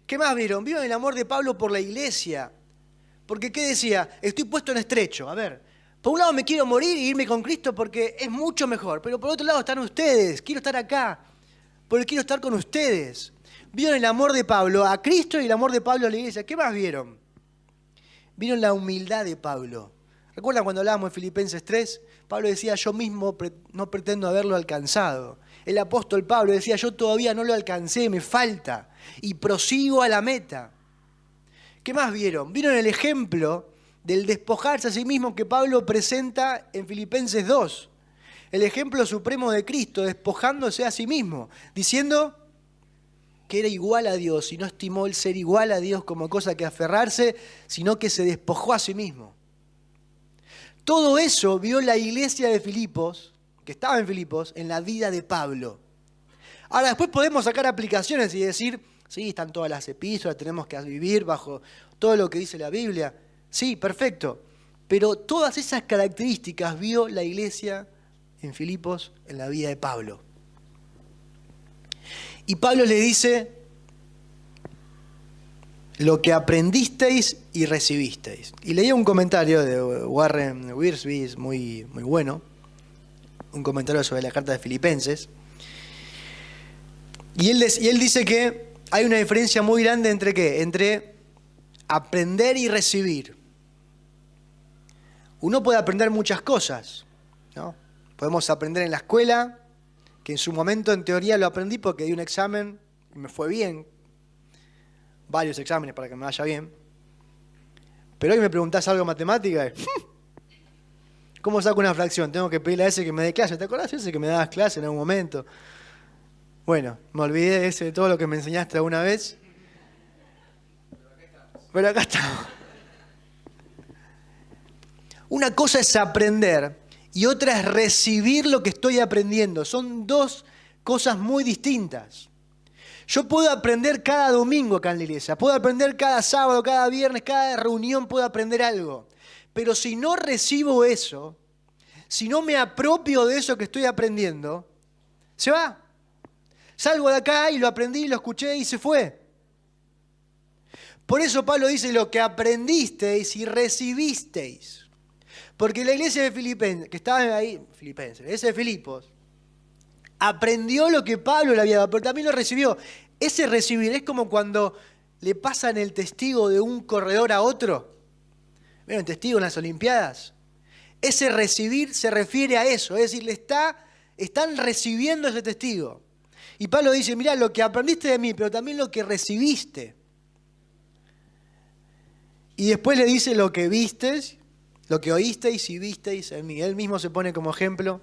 ¿Qué más vieron? Vieron el amor de Pablo por la iglesia. Porque ¿qué decía? Estoy puesto en estrecho. A ver, por un lado me quiero morir e irme con Cristo porque es mucho mejor. Pero por otro lado están ustedes. Quiero estar acá porque quiero estar con ustedes. Vieron el amor de Pablo a Cristo y el amor de Pablo a la iglesia. ¿Qué más vieron? Vieron la humildad de Pablo. ¿Recuerdan cuando hablábamos de Filipenses 3? Pablo decía, yo mismo no pretendo haberlo alcanzado. El apóstol Pablo decía, yo todavía no lo alcancé, me falta. Y prosigo a la meta. ¿Qué más vieron? Vieron el ejemplo del despojarse a sí mismo que Pablo presenta en Filipenses 2. El ejemplo supremo de Cristo, despojándose a sí mismo, diciendo que era igual a Dios y no estimó el ser igual a Dios como cosa que aferrarse, sino que se despojó a sí mismo. Todo eso vio la iglesia de Filipos, que estaba en Filipos, en la vida de Pablo. Ahora, después podemos sacar aplicaciones y decir, sí, están todas las epístolas, tenemos que vivir bajo todo lo que dice la Biblia. Sí, perfecto. Pero todas esas características vio la iglesia en Filipos en la vida de Pablo. Y Pablo le dice, lo que aprendisteis y recibisteis. Y leía un comentario de Warren Wiersbe, es muy bueno, un comentario sobre la carta de Filipenses. Y él dice que hay una diferencia muy grande entre ¿qué? Entre aprender y recibir. Uno puede aprender muchas cosas, ¿no? Podemos aprender en la escuela, que en su momento en teoría lo aprendí porque di un examen y me fue bien. Varios exámenes para que me vaya bien. Pero hoy me preguntás algo de matemática ¿Cómo saco una fracción? Tengo que pedirle a ese que me dé clase. ¿Te acordás de ese que me dabas clase en algún momento? Bueno, me olvidé de todo lo que me enseñaste alguna vez. Pero acá estamos. Una cosa es aprender y otra es recibir lo que estoy aprendiendo. Son dos cosas muy distintas. Yo puedo aprender cada domingo acá en la iglesia, puedo aprender cada sábado, cada viernes, cada reunión puedo aprender algo. Pero si no recibo eso, si no me apropio de eso que estoy aprendiendo, se va. Salgo de acá y lo aprendí, lo escuché y se fue. Por eso Pablo dice lo que aprendisteis y recibisteis. Porque la iglesia de Filipenses, que estaba ahí, Filipenses, la iglesia de Filipos, aprendió lo que Pablo le había dado, pero también lo recibió. Ese recibir es como cuando le pasan el testigo de un corredor a otro. ¿Vieron testigo en las Olimpiadas? Ese recibir se refiere a eso, es decir, están recibiendo ese testigo. Y Pablo dice, mirá, lo que aprendiste de mí, pero también lo que recibiste. Y después le dice lo que vistes, lo que oísteis y visteis en mí. Él mismo se pone como ejemplo,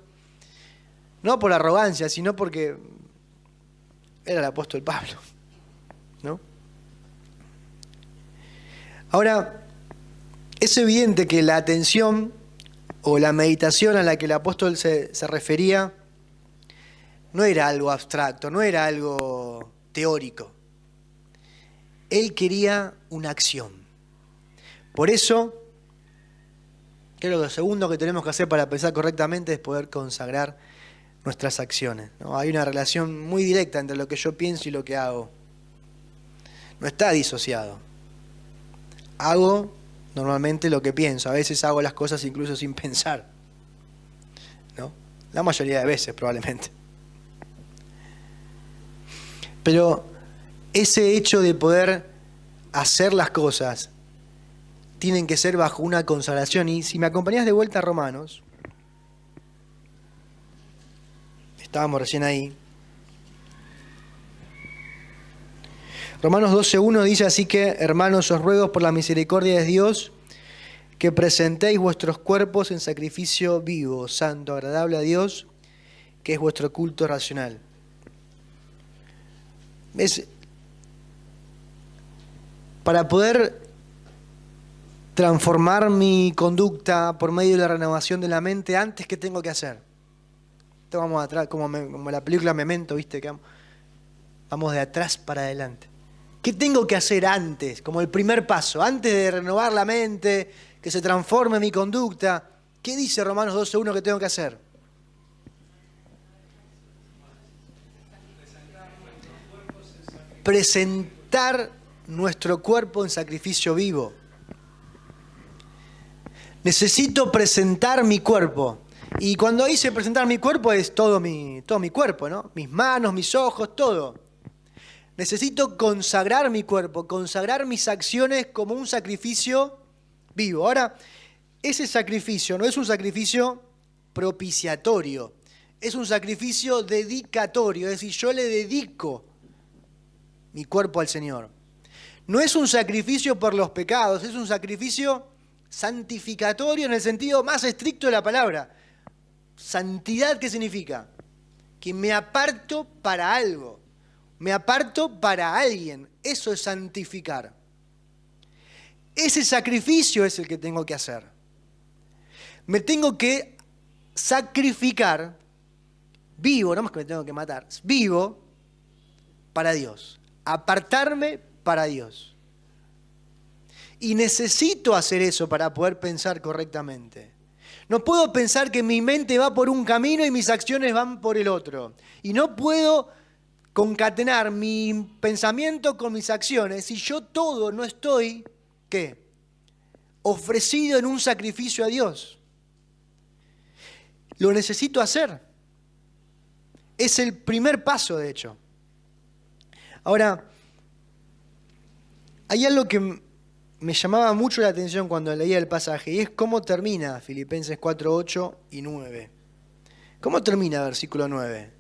no por arrogancia, sino porque era el apóstol Pablo, ¿no? Ahora, es evidente que la atención o la meditación a la que el apóstol se refería no era algo abstracto, no era algo teórico. Él quería una acción. Por eso, creo que lo segundo que tenemos que hacer para pensar correctamente es poder consagrar nuestras acciones, ¿no? Hay una relación muy directa entre lo que yo pienso y lo que hago. No está disociado. Hago normalmente lo que pienso. A veces hago las cosas incluso sin pensar, ¿no? La mayoría de veces probablemente. Pero ese hecho de poder hacer las cosas tienen que ser bajo una consagración. Y si me acompañás de vuelta a Romanos, estábamos recién ahí. Romanos 12:1 dice así que, hermanos, os ruego por la misericordia de Dios que presentéis vuestros cuerpos en sacrificio vivo, santo, agradable a Dios, que es vuestro culto racional. Para poder transformar mi conducta por medio de la renovación de la mente, antes, ¿qué tengo que hacer? Esto vamos atrás, como la película Memento, ¿viste? Que vamos de atrás para adelante. ¿Qué tengo que hacer antes? Como el primer paso, antes de renovar la mente, que se transforme mi conducta. ¿Qué dice Romanos 12:1 que tengo que hacer? Presentar nuestro cuerpo en sacrificio vivo. Necesito presentar mi cuerpo. Y cuando dice presentar mi cuerpo es todo mi cuerpo, ¿no? Mis manos, mis ojos, todo. Necesito consagrar mi cuerpo, consagrar mis acciones como un sacrificio vivo. Ahora, ese sacrificio no es un sacrificio propiciatorio, es un sacrificio dedicatorio, es decir, yo le dedico mi cuerpo al Señor. No es un sacrificio por los pecados, es un sacrificio santificatorio en el sentido más estricto de la palabra. Santidad, ¿qué significa? Que me aparto para algo, me aparto para alguien. Eso es santificar. Ese sacrificio es el que tengo que hacer. Me tengo que sacrificar vivo, no más que me tengo que matar, vivo para Dios. Apartarme para Dios. Y necesito hacer eso para poder pensar correctamente. No puedo pensar que mi mente va por un camino y mis acciones van por el otro. Y no puedo concatenar mi pensamiento con mis acciones si yo todo no estoy, ¿qué? Ofrecido en un sacrificio a Dios. Lo necesito hacer. Es el primer paso, de hecho. Ahora, hay algo que me llamaba mucho la atención cuando leía el pasaje, y es cómo termina Filipenses 4:8 y 9. ¿Cómo termina versículo 9?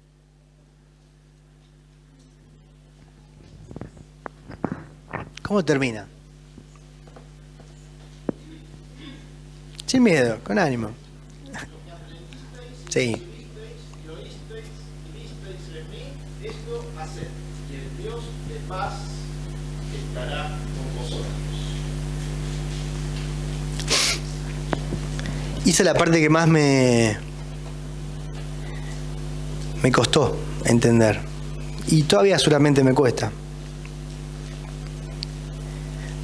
¿Cómo termina? Sin miedo, con ánimo. Sí. Y oísteis en mí, esto haced, y el Dios de paz estará con vosotros. Hice la parte que más me costó entender. Y todavía seguramente me cuesta.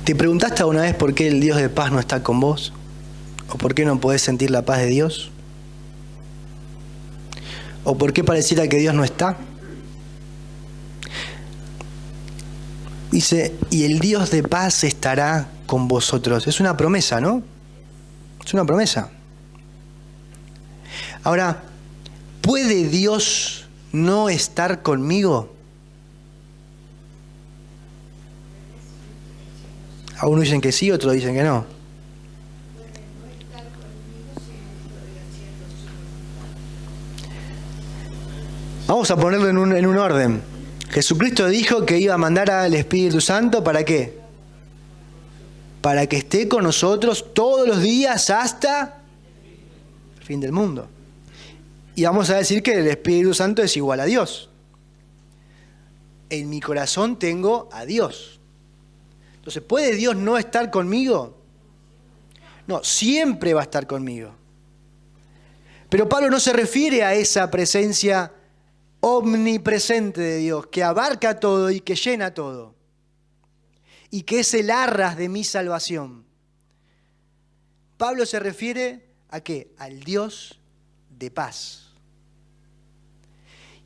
¿Te preguntaste alguna vez por qué el Dios de paz no está con vos? ¿O por qué no podés sentir la paz de Dios? ¿O por qué pareciera que Dios no está? Dice, y el Dios de paz estará con vosotros. Es una promesa, ¿no? Es una promesa. Ahora, ¿puede Dios no estar conmigo? Algunos dicen que sí, otros dicen que no. Vamos a ponerlo en un orden. Jesucristo dijo que iba a mandar al Espíritu Santo, ¿para qué? Para que esté con nosotros todos los días hasta el fin del mundo. Y vamos a decir que el Espíritu Santo es igual a Dios. En mi corazón tengo a Dios. Entonces, ¿puede Dios no estar conmigo? No, siempre va a estar conmigo. Pero Pablo no se refiere a esa presencia omnipresente de Dios, que abarca todo y que llena todo. Y que es el arras de mi salvación. Pablo se refiere ¿a qué? Al Dios de paz.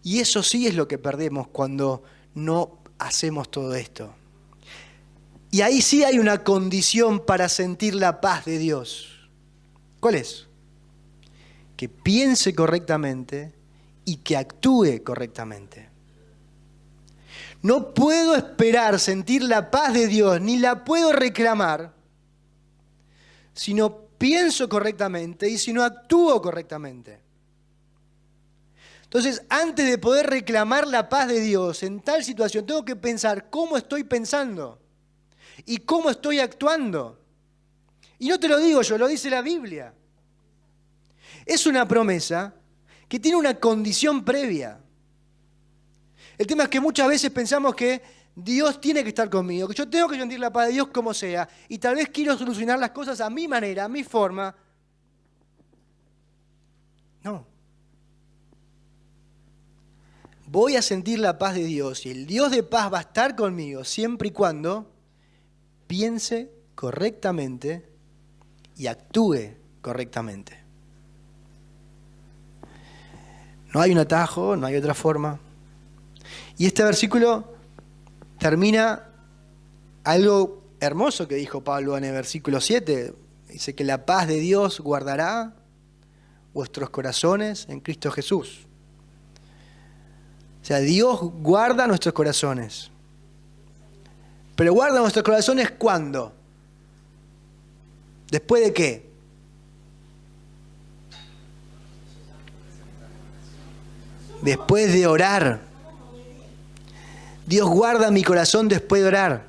Y eso sí es lo que perdemos cuando no hacemos todo esto. Y ahí sí hay una condición para sentir la paz de Dios. ¿Cuál es? Que piense correctamente y que actúe correctamente. No puedo esperar sentir la paz de Dios, ni la puedo reclamar, si no pienso correctamente y si no actúo correctamente. Entonces, antes de poder reclamar la paz de Dios en tal situación, tengo que pensar cómo estoy pensando y cómo estoy actuando. Y no te lo digo yo, lo dice la Biblia. Es una promesa que tiene una condición previa. El tema es que muchas veces pensamos que Dios tiene que estar conmigo, que yo tengo que sentir la paz de Dios como sea, y tal vez quiero solucionar las cosas a mi manera, a mi forma. No. Voy a sentir la paz de Dios y el Dios de paz va a estar conmigo siempre y cuando piense correctamente y actúe correctamente. No hay un atajo, no hay otra forma. Y este versículo termina algo hermoso que dijo Pablo en el versículo 7. Dice que la paz de Dios guardará vuestros corazones en Cristo Jesús. O sea, Dios guarda nuestros corazones. Pero guarda nuestros corazones ¿cuándo? ¿Después de qué? Después de orar. Dios guarda mi corazón después de orar.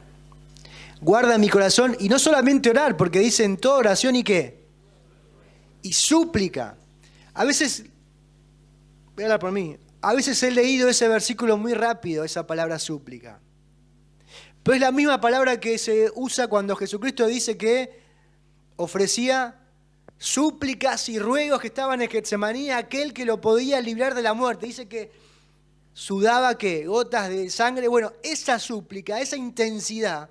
Guarda mi corazón y no solamente orar, porque dice en toda oración y qué. Y súplica. A veces, voy a hablar por mí, a veces he leído ese versículo muy rápido, esa palabra súplica. Pero es la misma palabra que se usa cuando Jesucristo dice que ofrecía súplicas y ruegos que estaban en Getsemaní a aquel que lo podía librar de la muerte. Dice que sudaba, ¿qué? Gotas de sangre. Bueno, esa súplica, esa intensidad,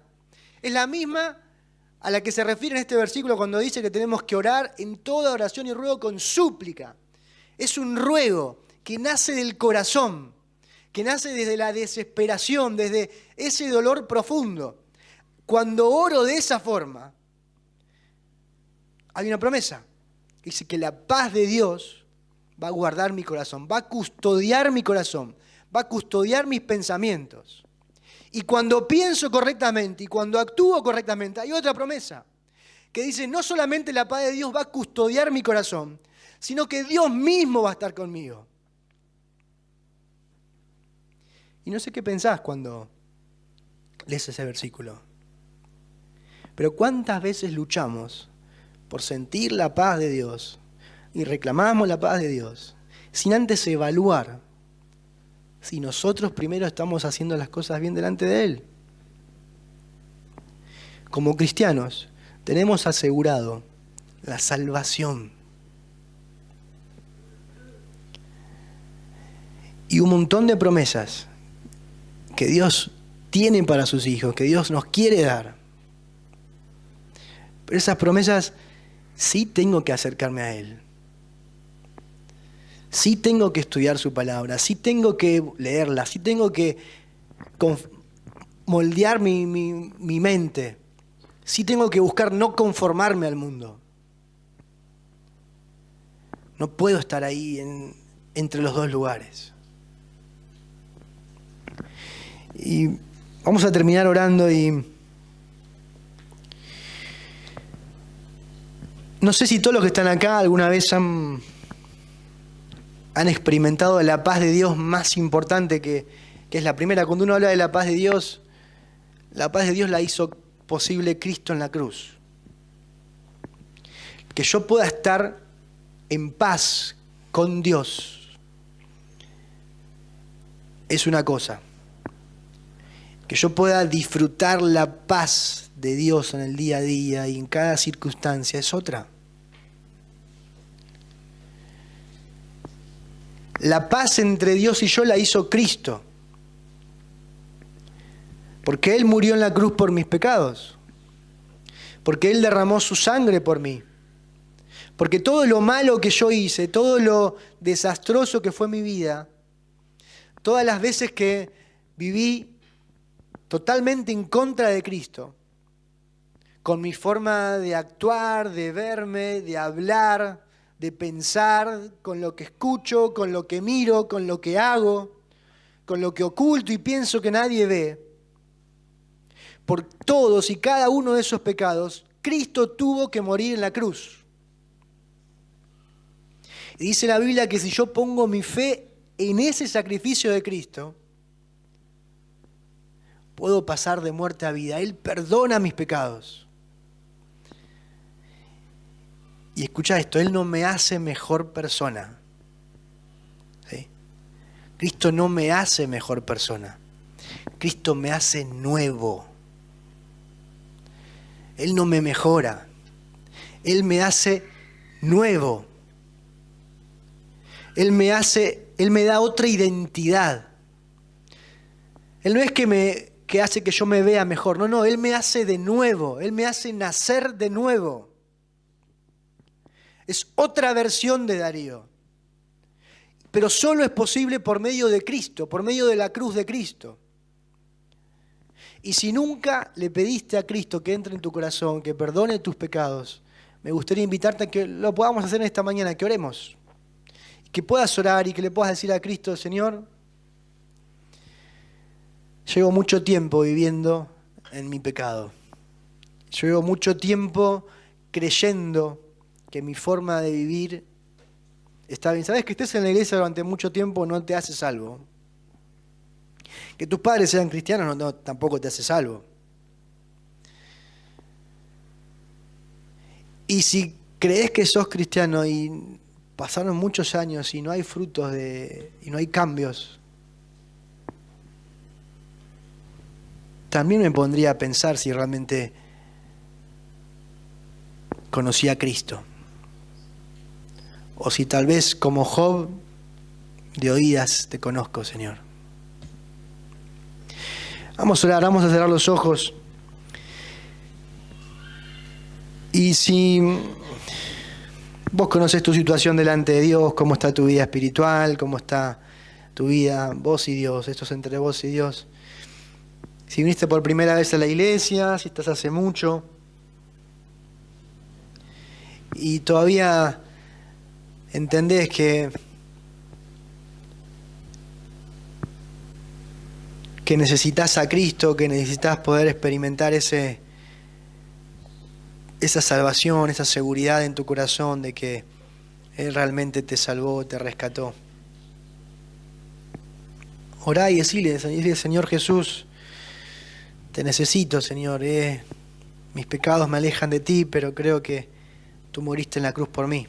es la misma a la que se refiere en este versículo cuando dice que tenemos que orar en toda oración y ruego con súplica. Es un ruego que nace del corazón, que nace desde la desesperación, desde ese dolor profundo. Cuando oro de esa forma, hay una promesa. Dice que la paz de Dios va a guardar mi corazón, va a custodiar mi corazón, va a custodiar mis pensamientos. Y cuando pienso correctamente y cuando actúo correctamente, hay otra promesa que dice, no solamente la paz de Dios va a custodiar mi corazón, sino que Dios mismo va a estar conmigo. Y no sé qué pensás cuando lees ese versículo. Pero ¿cuántas veces luchamos por sentir la paz de Dios y reclamamos la paz de Dios sin antes evaluar si nosotros primero estamos haciendo las cosas bien delante de Él. Como cristianos, tenemos asegurado la salvación y un montón de promesas que Dios tiene para sus hijos, que Dios nos quiere dar. Pero esas promesas sí tengo que acercarme a Él. Sí tengo que estudiar su palabra, sí tengo que leerla, sí tengo que moldear mi mente. Sí tengo que buscar no conformarme al mundo. No puedo estar ahí entre los dos lugares. Y vamos a terminar orando y no sé si todos los que están acá alguna vez han experimentado la paz de Dios más importante que es la primera. Cuando uno habla de la paz de Dios la hizo posible Cristo en la cruz. Que yo pueda estar en paz con Dios es una cosa. Que yo pueda disfrutar la paz de Dios en el día a día y en cada circunstancia es otra. La paz entre Dios y yo la hizo Cristo. Porque Él murió en la cruz por mis pecados. Porque Él derramó su sangre por mí. Porque todo lo malo que yo hice, todo lo desastroso que fue mi vida, todas las veces que viví totalmente en contra de Cristo, con mi forma de actuar, de verme, de hablar, de pensar, con lo que escucho, con lo que miro, con lo que hago, con lo que oculto y pienso que nadie ve. Por todos y cada uno de esos pecados, Cristo tuvo que morir en la cruz. Y dice la Biblia que si yo pongo mi fe en ese sacrificio de Cristo, puedo pasar de muerte a vida. Él perdona mis pecados. Y escucha esto, Él no me hace mejor persona. ¿Sí? Cristo no me hace mejor persona. Cristo me hace nuevo. Él no me mejora. Él me hace nuevo. Él me da otra identidad. Él no es que hace que yo me vea mejor. No, Él me hace de nuevo. Él me hace nacer de nuevo. Es otra versión de Darío. Pero solo es posible por medio de Cristo, por medio de la cruz de Cristo. Y si nunca le pediste a Cristo que entre en tu corazón, que perdone tus pecados, me gustaría invitarte a que lo podamos hacer en esta mañana, que oremos. Que puedas orar y que le puedas decir a Cristo, Señor, llevo mucho tiempo viviendo en mi pecado. Llevo mucho tiempo creyendo que mi forma de vivir está bien. ¿Sabes que estés en la iglesia durante mucho tiempo no te hace salvo? Que tus padres sean cristianos no, tampoco te hace salvo. Y si crees que sos cristiano y pasaron muchos años y no hay frutos y no hay cambios, también me pondría a pensar si realmente conocí a Cristo. O si tal vez como Job, de oídas te conozco, Señor. Vamos a orar, vamos a cerrar los ojos. Y si vos conocés tu situación delante de Dios, cómo está tu vida espiritual, cómo está tu vida, vos y Dios, esto es entre vos y Dios. Si viniste por primera vez a la iglesia, si estás hace mucho y todavía entendés que necesitas a Cristo, que necesitas poder experimentar esa salvación, esa seguridad en tu corazón de que Él realmente te salvó, te rescató. Orá y decile, Señor Jesús, te necesito, Señor. Mis pecados me alejan de ti, pero creo que tú moriste en la cruz por mí.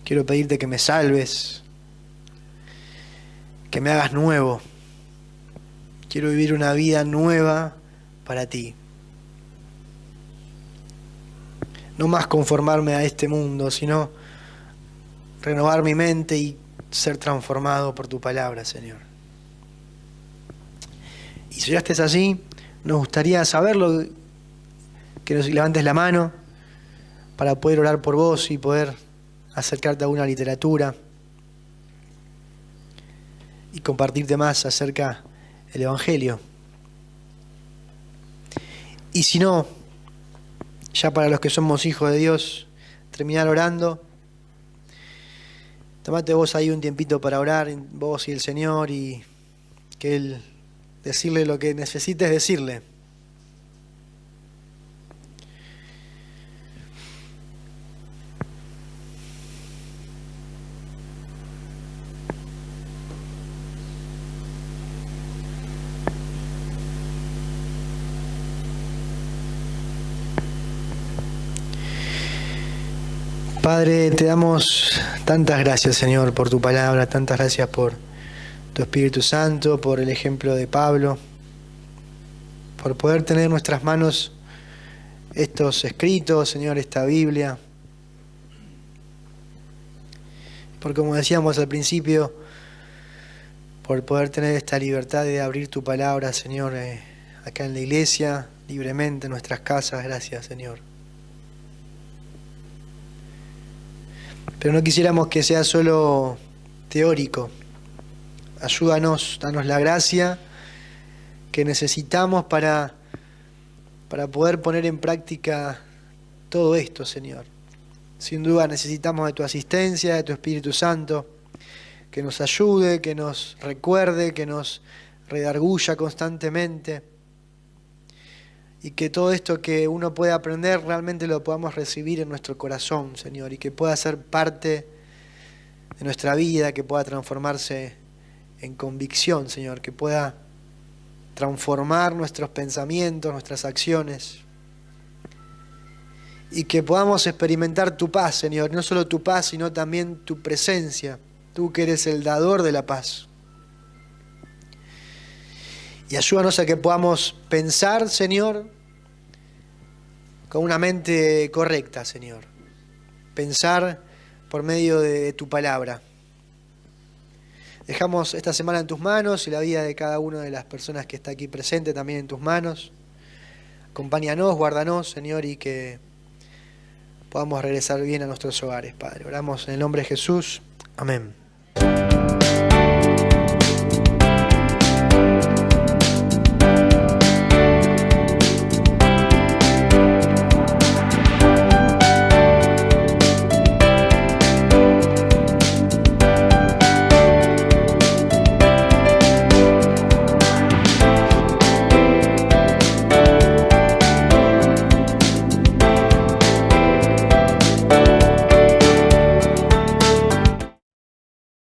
Quiero pedirte que me salves, que me hagas nuevo. Quiero vivir una vida nueva para ti. No más conformarme a este mundo, sino renovar mi mente y ser transformado por tu palabra, Señor. Y si ya estés allí, nos gustaría saberlo, que nos levantes la mano para poder orar por vos y poder acercarte a una literatura y compartirte más acerca del Evangelio. Y si no, ya para los que somos hijos de Dios, terminar orando. Tomate vos ahí un tiempito para orar, vos y el Señor, y que Él, decirle lo que necesites decirle. Padre, te damos tantas gracias, Señor, por tu palabra, tantas gracias por tu Espíritu Santo, por el ejemplo de Pablo, por poder tener en nuestras manos estos escritos, Señor, esta Biblia. Por, como decíamos al principio, por poder tener esta libertad de abrir tu palabra, Señor, acá en la iglesia, libremente en nuestras casas. Gracias, Señor. Pero no quisiéramos que sea solo teórico. Ayúdanos, danos la gracia que necesitamos para poder poner en práctica todo esto, Señor. Sin duda necesitamos de tu asistencia, de tu Espíritu Santo, que nos ayude, que nos recuerde, que nos redarguya constantemente, y que todo esto que uno puede aprender realmente lo podamos recibir en nuestro corazón, Señor, y que pueda ser parte de nuestra vida, que pueda transformarse en convicción, Señor, que pueda transformar nuestros pensamientos, nuestras acciones, y que podamos experimentar tu paz, Señor, no solo tu paz, sino también tu presencia, tú que eres el dador de la paz. Y ayúdanos a que podamos pensar, Señor, con una mente correcta, Señor. Pensar por medio de tu palabra. Dejamos esta semana en tus manos y la vida de cada una de las personas que está aquí presente también en tus manos. Acompáñanos, guárdanos, Señor, y que podamos regresar bien a nuestros hogares, Padre. Oramos en el nombre de Jesús. Amén.